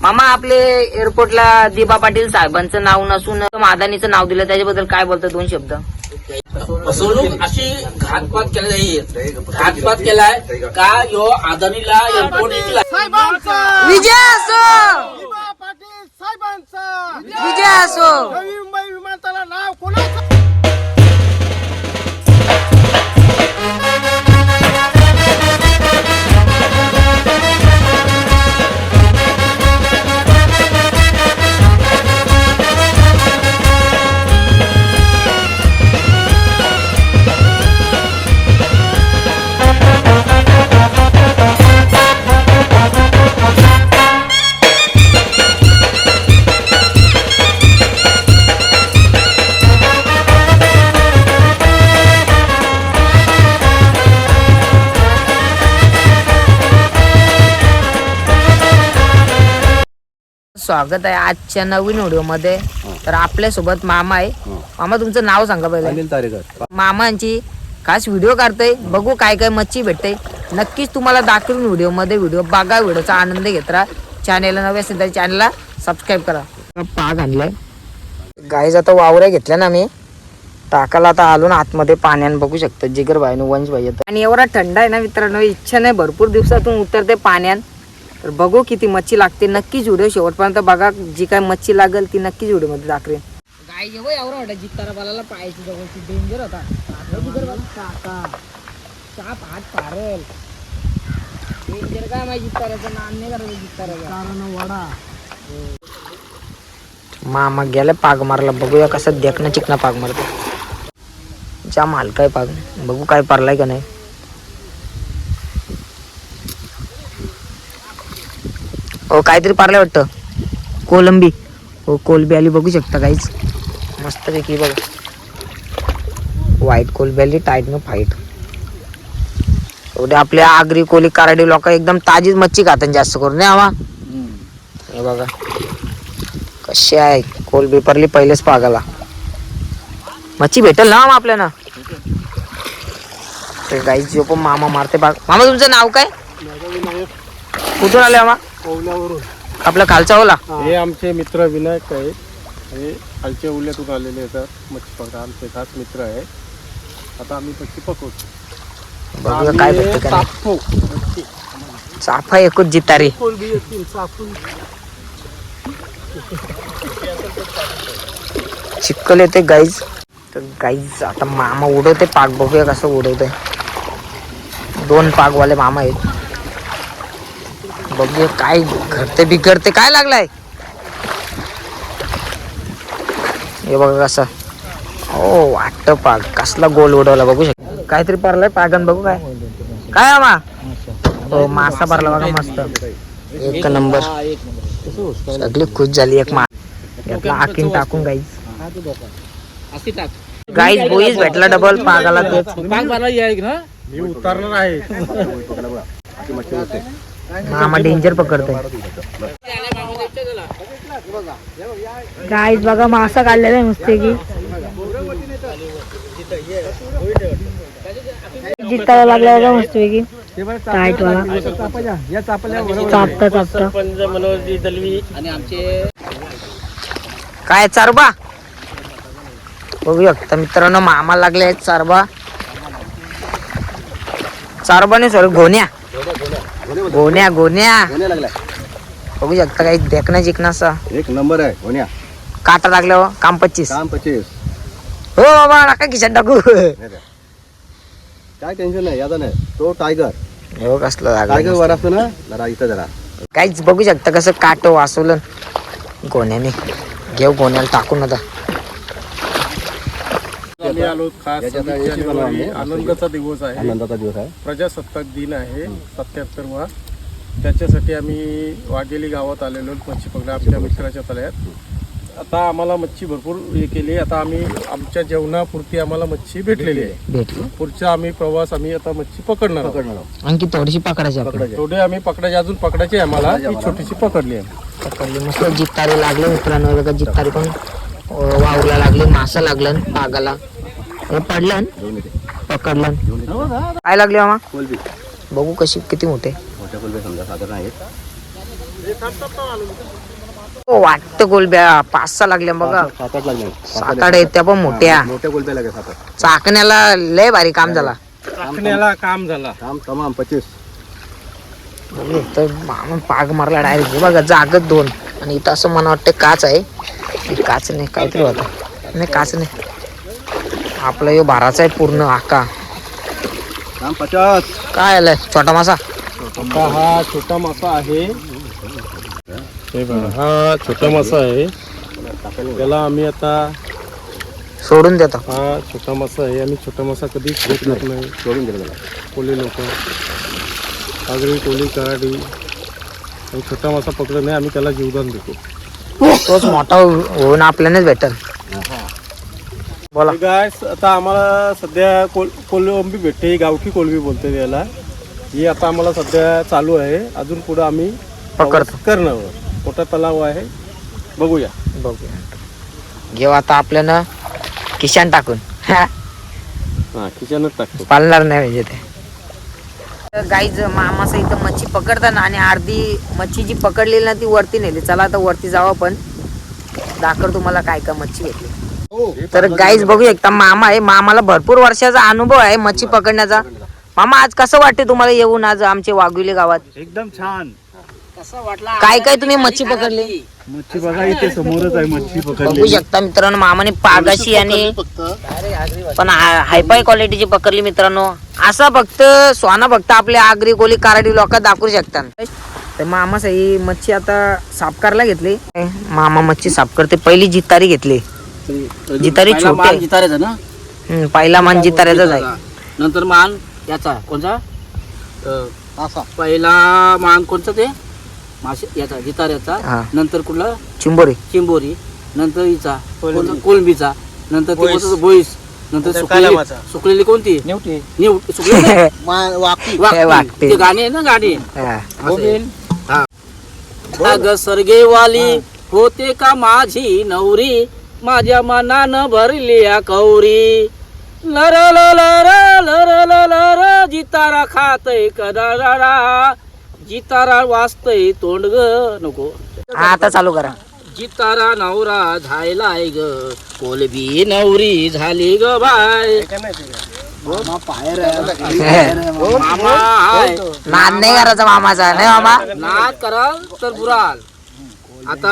मामा आपले एअरपोर्टला दिबा पाटील साहेबांचं नाव नसून अदानीचं नाव दिलं, त्याच्याबद्दल काय बोलतं? 2 शब्द. फसवणूक अशी घातपात केलाय, घातपात केलाय का यो अदानीला एअरपोर्ट विकला. विजय असो, पाटील साहेबांचा विजय असो. नवी मुंबई विमानतळाला नाव कोणाचं? स्वागत आहे आजच्या नवीन व्हिडिओ मध्ये. तर आपल्या सोबत मामा आहे. मामा तुमचं नाव सांगा पहिले. अनिल तारेकर. मामांची खास व्हिडिओ काढतोय, बघू काय काय मच्छी भेटते. नक्कीच तुम्हाला दाखवून व्हिडिओ मध्ये. व्हिडिओ बघा, व्हिडिओचा आनंद घेत राहा. चॅनेलला नवे असेल तर चॅनलला सबस्क्राईब करा. पाग आणलाय गाईज. आता वावऱ्या घेतल्या ना मी टाकाला. आता आलो ना आतमध्ये पाण्यानं, बघू शकता जिगर भाई वंश भाई येतं. आणि एवढा थंड आहे ना मित्रांनो, इच्छा नाही भरपूर दिवसातून उतरते पाण्यान. तर बघू किती मच्छी लागते. नक्कीच व्हिडिओ शेवटपर्यंत बघा. जी काय मच्छी लागेल ती नक्कीच व्हिडिओ मध्ये दाखवेन. गाय जेव्हा एवढा होता जित्तारा बालाला पायाची जवळची डेंजर होता. चाप हात पारल डेंजर. काय माहिती जित्ताऱ्याचं नाम नाही करायचं. जित्ताऱ्याचा वडा मामा गेला पाग मारला. बघूया कसं देखणं चिकना पाग मारतो. ज्या माल काय पाग, बघू काय पारलाय का नाही. हो काहीतरी पारलं वाटतं. कोलंबी. हो कोलबी आली, बघू शकता काहीच मस्त पैकी. बघा व्हाईट कोलबी आली, टाईट न फाईट. एवढे आपल्या आगरी कोली कराडी लोक एकदम ताजीच मच्छी खातात जास्त करून नाही आवा. हे बघा कशी आहे कोलबी परली. पहिलेच पागाला मच्छी भेटेल ना आपल्याला. गाईच जो पण मामा मारते पाग. मामा तुमचं नाव काय? कुठून आले मामा? ओल्यावरून. आपला खालचा ओला. हे आमचे मित्र विनायक आहेत. हे खालच्या ओल्यातून आलेले आहेत मच्छी पकडा. आमचे खास मित्र आहे. आता आम्ही मच्छी पकडतो. बघूया काय भेटतं का नाही. चाफा एकच जितारी. चिक्कल येते गाईज. तर गाईज आता मामा उडवते पाक. बघूया कसं उडवते. 2 पागवाले मामा आहेत. बघूया काय घडते बिघडते. काय लागलाय हे बघा कसं. हो वाटत पाग कसला गोल उडवला. बघू शकता काहीतरी पारलाय पागन. बघू काय काय आमा. हो मासा भरला बघा मस्त. एक नंबर. सगळी खुश झाली. एक यातला आखीन टाकून गाईज. गाईज बोईज भेटला डबल पागाला. तेच मी उतरणार आहे. मामा डेंजर पकडतोय. गाईज बघा मासा काढलेला आहे मस्त की. जित्ताला लागला बघा मस्त पैकी. टाईट वाला चापता चापता. काय चारबा बघू शकता मित्रांनो. मामा लागले आहेत चारबा. चारबा नाही सॉरी घोण्या. गोण्या गोण्या बघू शकता. काही देखना जिकनासा एक नंबर आहे होण्या. काटा लागल्यावर काम 25. काम 25. हो बाबा नका खिशात टाकू. काय टेन्शन नाही. याचा नाही तो टायगर. हो कसलं टायगर वर असतो ना जरा इथं जरा. काहीच बघू शकता कसं काटो वाचवलं गोण्याने. घेऊ गोण्याला टाकून. आता आम्ही आलो खास 26 जानेवारी आनंदाचा दिवस आहे. आनंदाचा दिवस आहे. प्रजासत्ताक दिन आहे 77वा. त्याच्यासाठी आम्ही वाघेली गावात आलेलो मच्छी पकडा आपल्या मित्राच्या तळ्यात. आता आम्हाला मच्छी भरपूर हे केली. आता आम्ही आमच्या जेवणापुरती आम्हाला मच्छी भेटलेली आहे. पुढचा आम्ही प्रवास आम्ही आता मच्छी पकडणार आहोत. आणखी थोडीशी पकडायची. थोडे आम्ही पकडायची अजून पकडायची आहे आम्हाला. ही छोटीशी पकडली आहे. पकडली मस्त. जित्तारी लागले मित्रांनो. बघा जित्तारी पण वावला लागले. मासा लागलं पागाला. पडलं पकडलं. काय लागले मामा? कोलबी. बघू कशी किती मोठे. मोठ्या कोलबी समजा साधारण आहेत. वाटतं गोलब्या 5-6 लागल्या बघा. 7-8 लागले 7-8 आहेत त्या पण मोठ्या. मोठ्या गोलब्या लागल्या 7-8. चाकण्याला लय भारी काम झाला. टाकण्याला काम झाला. काम तमाम 25. तर मामा पाग मारला डायरेक्ट. बघा जागत 2 आणि इथं असं मला वाटतं काच आहे. काच नाही काहीतरी होता. नाही काच नाही. आपला यो भाराचा आहे पूर्ण आका. काम 50. काय आलंय छोटा मासा. आता हा छोटा मासा आहे. हे बघा हा छोटा मासा आहे. त्याला आम्ही आता सोडून देतो. हा छोटा मासा आहे. आम्ही छोटा मासा कधीच घेत नाही. सोडून दिलं त्याला. कोली लोक आगरी कोली कराडी आणि छोटा मासा पकडत नाही. आम्ही त्याला जीवदान देतो. तोच मोठा होऊन आपल्यालाच भेटल. बोला. गायस आता आम्हाला सध्या कोलंबी भेटते. ही गावठी कोलंबी बोलते त्याला. ही आता आम्हाला सध्या चालू आहे. अजून पुढे आम्ही पकडतो. करणं मोठा तलाव आहे. बघूया. घेऊ आता आपल्याला किशान टाकून. हा खिशानच टाकतो. पालणार नाही म्हणजे ते. गाईज मामाचा इथं मच्छी पकडताना आणि अर्धी मच्छी जी पकडलेली ना ती वरती नेली. चला आता वरती जावं आपण दाखव तुम्हाला काय काय मच्छी भेटली. तर गाईज बघू शकता मामा आहे. मामाला भरपूर वर्षाचा अनुभव आहे मच्छी पकडण्याचा. मामा आज कसं वाटते तुम्हाला येऊन आज आमचे वाघुले गावात. एकदम छान. काय काय तुम्ही मच्छी पकडली. मच्छी बघा इथे समोरच आहे. मच्छी बघू शकता मित्रांनो मामाने पागाशी आणि पण हायफाय क्वालिटीची पकडली मित्रांनो. असं फक्त सोना फक्त आपले आगरी कोली काराडी लोक दाखवू शकतात. तर मामा ही मच्छी आता साफ करायला घेतली. मामा मच्छी साफ करते. पहिली जितारी घेतली. जितारी छोटे जिताऱ्याचा ना. पहिला मान जिताऱ्याचाच आहे. नंतर मान याचा कोणता पहिला मान कोणता ते मासे याचा जिताऱ्याचा. हा. नंतर कुठला चिंबोरी चिंबोरी. नंतर हिचा कोणता? कोलंबीचा. नंतर ते कोणतं बोईस. नंतर सुकलेली कोणती सुकलेली वागते. ते गाणे आहे ना गाणे. हा. अग सर्गेवाली होते का माझी नवरी माझ्या मनानं भरली कौरी. लर लर लर लर जितारा खातय कदारा जितारा वाचतय तोंड ग नको. आता चालू करा. जितारा नवरा झायलाय ग कोलबी नवरी झाली ग बाय. मामा हाय. नाद नाही करायचा मामाचा. नाही मामा नाद कराल तर बुराल. आता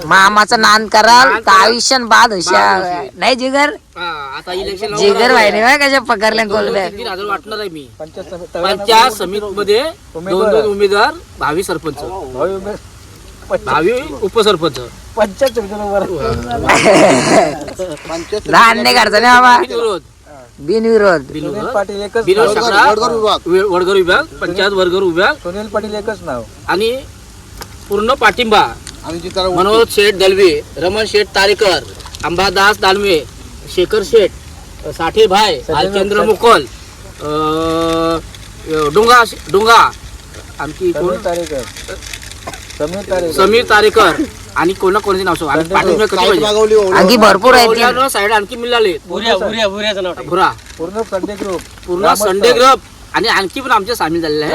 मामाचा नाद कराल तर आयुष्य बाद हुशार. नाही जिगर आता इलेक्शन जिगर व्हायने बाय कशा पकडल्या कोलब्या. 3,000 वाटणार आहे मी. पंचायत समिती मध्ये 2 उमेदवार 22 सरपंच 22 उपसरपंच. लहान नाही करायचं नाही मामा. विरोध बिनविरोध. विरोध शाखा वडगर विभाग पंचायत वडगर विभाग सुनील पाटील एकच नाव. आणि पूर्ण पाठिंबा मनोज शेठ दलवे रमण शेठ तारेकर अंबादास दानवे शेखर शेठ साठे भाई भालचंद्र मुकोल डोंगा आमची समीर तारेकर आणि कोणाचे नाव सांगू. आणि पाठिंबा कधी पाहिजे. आणखी भरपूर आहेत. साईड आणखी मिळाले. भुरा पूर्ण संडे ग्रुप आणि आणखी पण आमचे सामील झालेले आहे.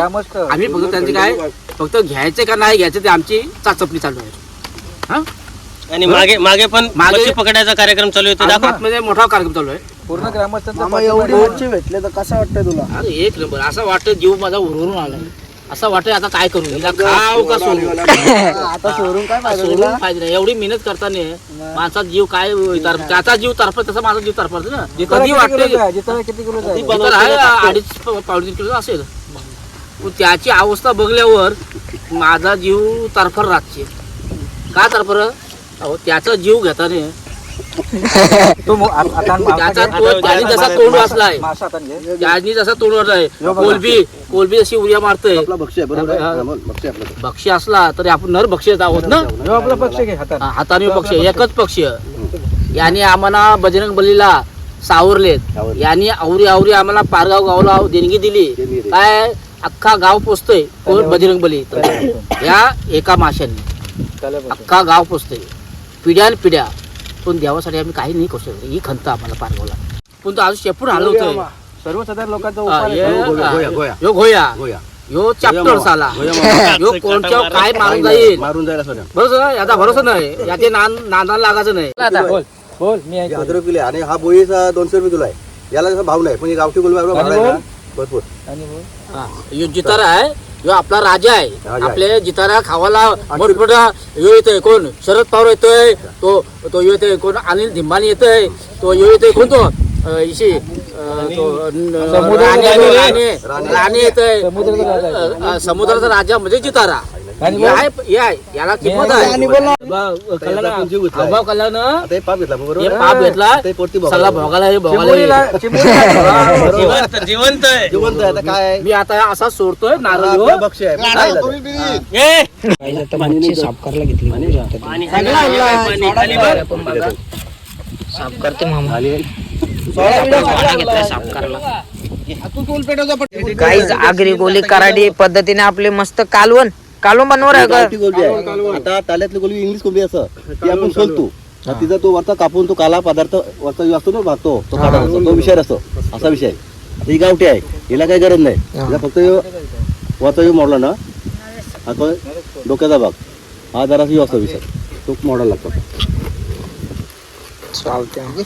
आम्ही फक्त त्यांचे काय फक्त घ्यायचे का नाही घ्यायचे ते आमची चाचपणी चालू आहे. हा? आणि मागे पण मच्छी पकडायचा कार्यक्रम चालू होता. मध्ये मोठा कार्यक्रम चालू आहे. पूर्ण ग्रामस्थांचा एवढी मच्छी भेटले तर कसं वाटतंय तुला. अरे एक नंबर. असं वाटतं जीव माझा उरवरून आलाय. असं वाटतं आता काय करू हिला खाऊ का सोडू. आता सोडून काय फायदा सोडून फायदा नाही. एवढी मेहनत करताना माझा जीव काय त्याचा जीव तरफत तसा माझा जीव तरफत ना. कधी वाटतं किती किलो तर आहे 2.5-3 किलो असेल. पण त्याची अवस्था बघल्यावर माझा जीव तरफर राहते. का तरफर त्याचा जीव घेताना त्याचा त्याने जसा तोंड वाचलाय त्याने जसा तोंड वाचलाय. कोलबी जशी उड्या मारतोय. भक्ष्य असला तरी आपण नर भक्ष्य आहोत ना. आपला पक्ष घे हाताने पक्ष एकच पक्ष. याने आम्हाला बजरंग बलीला सावरलेत. यांनी आवरी आम्हाला पारगाव गावला देणगी दिली. काय अख्खा गाव पोचतोय कोण बजरंग बली या एका माशाने अख्खा गाव पोचतोय पिढ्या. पण देवासाठी आम्ही काही नाही करू शकतो. ही खंत आम्हाला पारगावला. पण तो आज शेपूट हलवतोय. सर्वसाधारण लोकांचा ह्यो चॅप्टर साला ह्यो कोणच्या काय मारून जाईल मारून जायला सर बरोबर याचा भरोसा नाही याचे नांदा लागायचं नाही अद्रक किलो आणि हा बोईचा 200 रुपये किलो आहे याला कसा भाव नाही पण गावठी गुलबा भाव आहे ना भरपूर हा, ह्यो जितारा आहे ह्यो आपला राजा आहे राजा आहे. आपले जितारा खावाला मोठमोठा ह्यो येतोय कोण शरद पवार येतोय तो येतोय कोण अनिल धिंबानी येतोय तो येतोय कोण तो इशी राणे येतोय समुद्राचा राजा म्हणजे जितारा याला किंमत आहे कल्याण आता हे पाप घेतला बरोबर हे पाप घेतला ते पोटी सल्ला भोगाला भोगाला जिवंत आहे जिवंत आहे आता काय आहे? मी आता असा सोडतोय नारळ आपला बक्षी आहे पण काय झालं? ए, मच्छी साफ करायला घेतली पाणी खाली बघ. साफ करते मामा साफ करायला काहीच आगरी गोली कराडी पद्धतीने आपले मस्त कालवण बनवर आहे का गावठी कोलबी आहे. आता ताल्यातली कोलबी इंग्लिश कोलबी असं ती आपण सोलतो तिचा तो वरचा कापून तो काला पदार्थ वरचा जो असतो ना भागतो तो काढत असतो तो विषय असतो असा विषय आहे. आता ही गावठी आहे हिला काही गरज नाही हिला फक्त वरचा जो मोडला ना हा तो डोक्याचा भाग हा जरासा जो असतो विषय तो मोडायला लागतो मी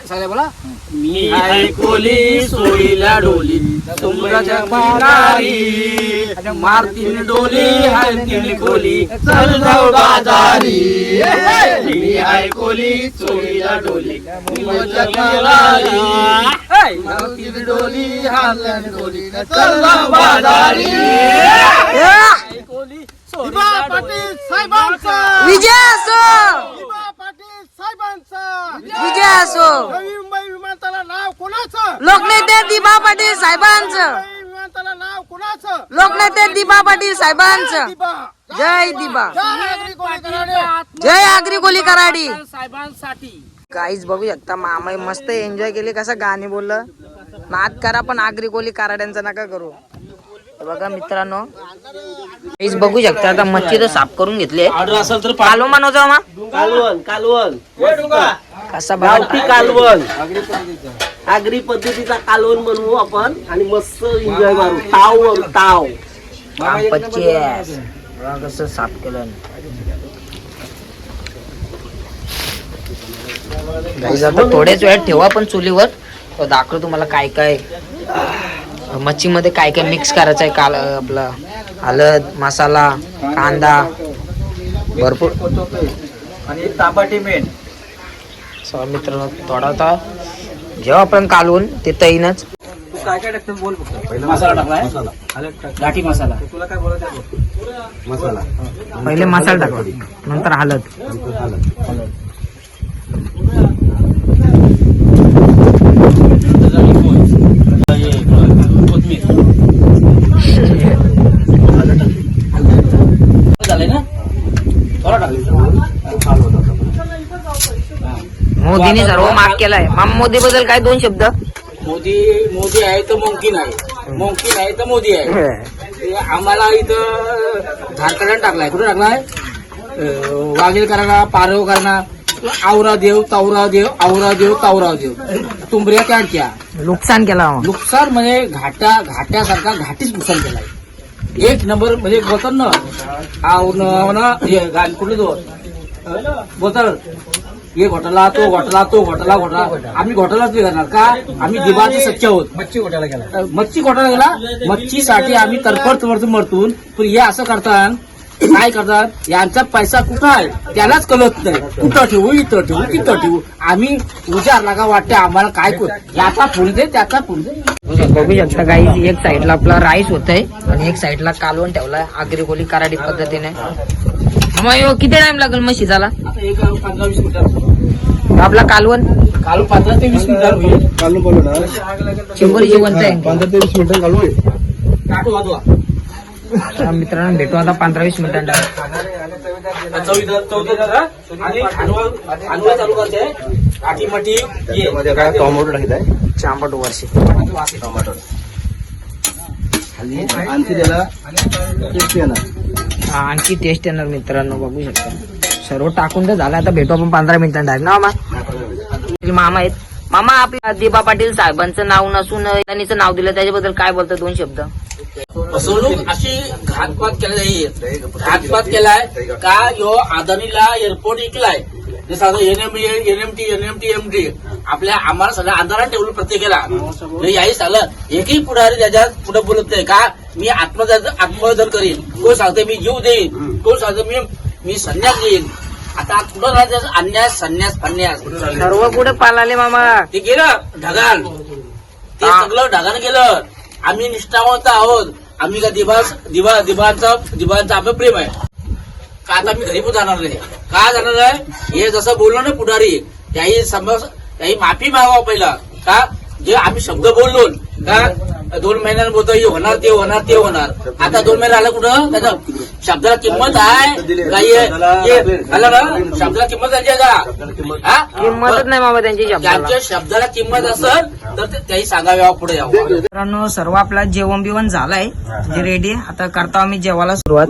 सगळे बोला मी आहे कोली सोडीला डोली समुद्राच्या किनारी मारतीन डोली हाणतीन कोली चल जाऊ बाजारी मी आहे कोली सोडीला डोली समुद्राच्या किनारी मारतीन डोली हाणतीन कोली चल जाऊ बाजारी कोली सोडीला डोली विजय असो विजय असो नवी मुंबई विमानतळाला नाव कोणाचं लोकनेते दिबा पाटील साहेबांचं विमानतळाला नाव कोणाचं लोकनेते दिबा पाटील साहेबांचं जय दिबा जय आगरी कोली कराडी साहेबांसाठी काहीच बघू शकता मामा मस्त एन्जॉय केले कसं गाणी बोललं नाद करा पण आगरी कोली कराड्यांचा नका करू हे बघा मित्रांनो काहीच बघू शकता आता मच्छी तर साफ करून घेतले ऑर्डर असेल तर कालवण बनवतो मा कालवण कसा गावठी कालवण आगरी पद्धतीचा कालवण बनवू आपण आणि मस्त एन्जॉय मारू ताव पच्चीस कसं साफ केलं गाईज आता थोड्याच वेळात ठेवा पण चुलीवर तो दाखवतो तुम्हाला काय काय मच्छीमध्ये काय काय मिक्स करायचं आहे काल आपलं हळद मसाला कांदा भरपूर आणि तांबाटी मेन मित्रांनो थोडा होता जेव्हा आपण कालवून ते तईनच काय काय टाकतो बोल फक्त मसाला टाकलाय गाठी मसाला तुला काय बोलायचं मसाला पहिले मसाला टाकला नंतर हळद झालंय ना थोडा टाकलं मोदीने सर्व माग केलाय मामा मोदी बद्दल काय दोन शब्द मोदी आहे तर मुमकिन आहे तर मोदी आहे ते आम्हाला इथं झारखंड टाकलाय कुठे टाकलाय वाघेल करणा पारव करणा आवरा देव तावरा देव आवरा देव तावरा देव तुंबऱ्या काढत्या नुकसान केला नुकसान म्हणजे घाट्यासारखा घाटीच नुकसान केलाय एक नंबर म्हणजे बोलतात ना कुठले तो बोलतात हे घोटाला तो घोटाला आम्ही घोटालाच नाही करणार का आम्ही दिवाळीचे सच्चे आहोत मच्छी घोटाला गेला मच्छीसाठी आम्ही तरफड मरतून पण हे असं करतात काय करतात यांचा पैसा कुठं आहे त्यालाच कळत नाही कुठं ठेवू इथं ठेवू तिथं ठेवू आम्ही विचार लागा वाटते आम्हाला काय करू याचा फोन दे त्याचा फोन दे बघू शकता काही एक साइडला आपला राईस होतंय आणि एक साइडला कालवण ठेवलाय आगरी कोली कराडी पद्धतीने मग किती टाइम लागेल मग शिजायला आता एक 15-20 मिनिटात आपला कालवण काल 15 ते 20 मिनिटात होईल काढून बोलू ना 100 आहे 15 ते 20 मिनिटं घालू टाकू वाजवा तर मित्रांनो भेटू आता 15-20 मिनिटांना आणि हलवा चालू करते काठी मठी त्याच्यामध्ये काय टोमॅटो टाकत आहे चांबट वर्षी टोमॅटो हल्ली आणखी त्याला टेस्टी येणार आणखी टेस्ट येणार मित्रांनो बघू शकता सर्व टाकून तर झालं आता भेटू आपण 15 मिनिटांना ना मामा आहेत मामा आपल्या दिबा पाटील साहेबांचं नाव नसून त्यांनीचं नाव दिलं त्याच्याबद्दल काय बोलतं 2 शब्द? फसवणूक अशी घातपात केला नाही. घातपात केलाय का यो अदानीला एअरपोर्ट विकलाय. ते साधं एनएमटी आपल्या आम्हाला सगळ्या अंधारात ठेवलं प्रत्येकाला. याही सांगलं एकही पुढारी त्याच्यात पुढे बोलत नाही का मी आत्मदर करीन. कोण सांगते मी जीव देईन. कोण सांगते मी संन्यास देईन. आता पुढं राहायचं अन्यास संन्यास सर्व कुठे पालाले मामा. ते गेलं ढगान. ते सगळं ढगान गेलं. आम्ही निष्ठावंत आहोत. आम्ही का दिबांचा आपलं प्रेम आहे का आता मी घरी पण जाणार नाही. का जाणार आहे हे जसं बोललो ना पुढारी त्याही माफी मागावं पहिला का जे आम्ही शब्द बोललो का 2 महिन्यानं बोलतो हे होणार ते होणार ते होणार. आता 2 महिने आला कुठं त्याचा शब्दाला किंमत आहे का शब्दाला किंमत आहे का किंमतच नाही मामा त्यांची शब्दाला. त्यांच्या शब्दाला किंमत असेल तर त्याही सांगाव्या पुढे यावं. मित्रांनो सर्व आपला जेवण बिवण झालाय जे रेडी. आता करतो आम्ही जेवायला सुरुवात.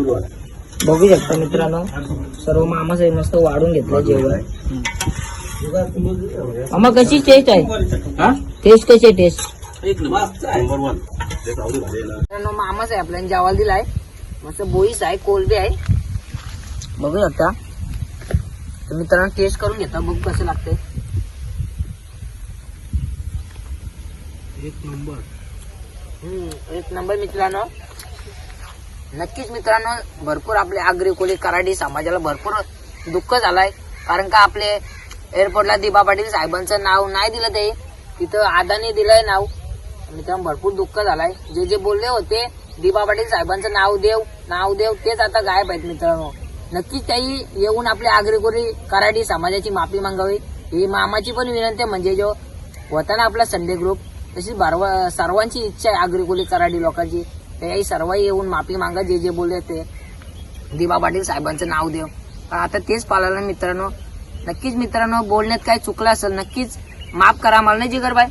बघू शकता मित्रांनो सर्व मामा साहेब मस्त वाढून घेतलं जेवण. मामा कशी टेस्ट आहे? टेस्ट कशी आहे टेस्ट? मित्रांनो मामाच आहे आपल्याला जेवायला दिलाय. मस्त बोईस आहे कोलबी आहे बघू शकता. तर मित्रांनो टेस्ट करून घेता बघू कसं लागतंय. एक नंबर मित्रांनो. नक्कीच मित्रांनो भरपूर आपले आगरी कोळी कराडी समाजाला भरपूर दुःख झालाय कारण का आपले एअरपोर्टला दिबा पाटील साहेबांचं नाव नाही दिलं. ते तिथं अदानी दिलंय नाव. मित्रांनो भरपूर दुःख झालाय. जे बोलले होते दिबा पाटील साहेबांचं नाव देव तेच आता गायब आहेत मित्रांनो. नक्कीच त्याही येऊन आपल्या आगरी कोळी कराडी समाजाची माफी मागावी ही मामाची पण विनंती आहे. म्हणजे जो होता ना आपला संडे ग्रुप तशीच सर्वांची इच्छा आहे आगरी कोळी कराडी लोकांची. त्याही सर्व येऊन माफी मागा जे बोलले ते दिबा पाटील साहेबांचं नाव देव. आता तेच पाळायला मित्रांनो. नक्कीच मित्रांनो बोलण्यात काय चुकलं असेल नक्कीच माफ करा मला नाही जिगर बाय.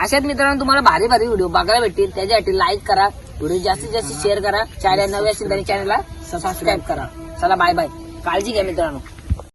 अशाच मित्रांनो तुम्हाला भारी भारी व्हिडिओ बघायला भेटतील. त्याच्यासाठी लाईक करा व्हिडिओ जास्तीत जास्त शेअर करा. चॅनल नवे असेल तरी चॅनलला सबस्क्राईब करा. चला बाय बाय. काळजी घ्या मित्रांनो.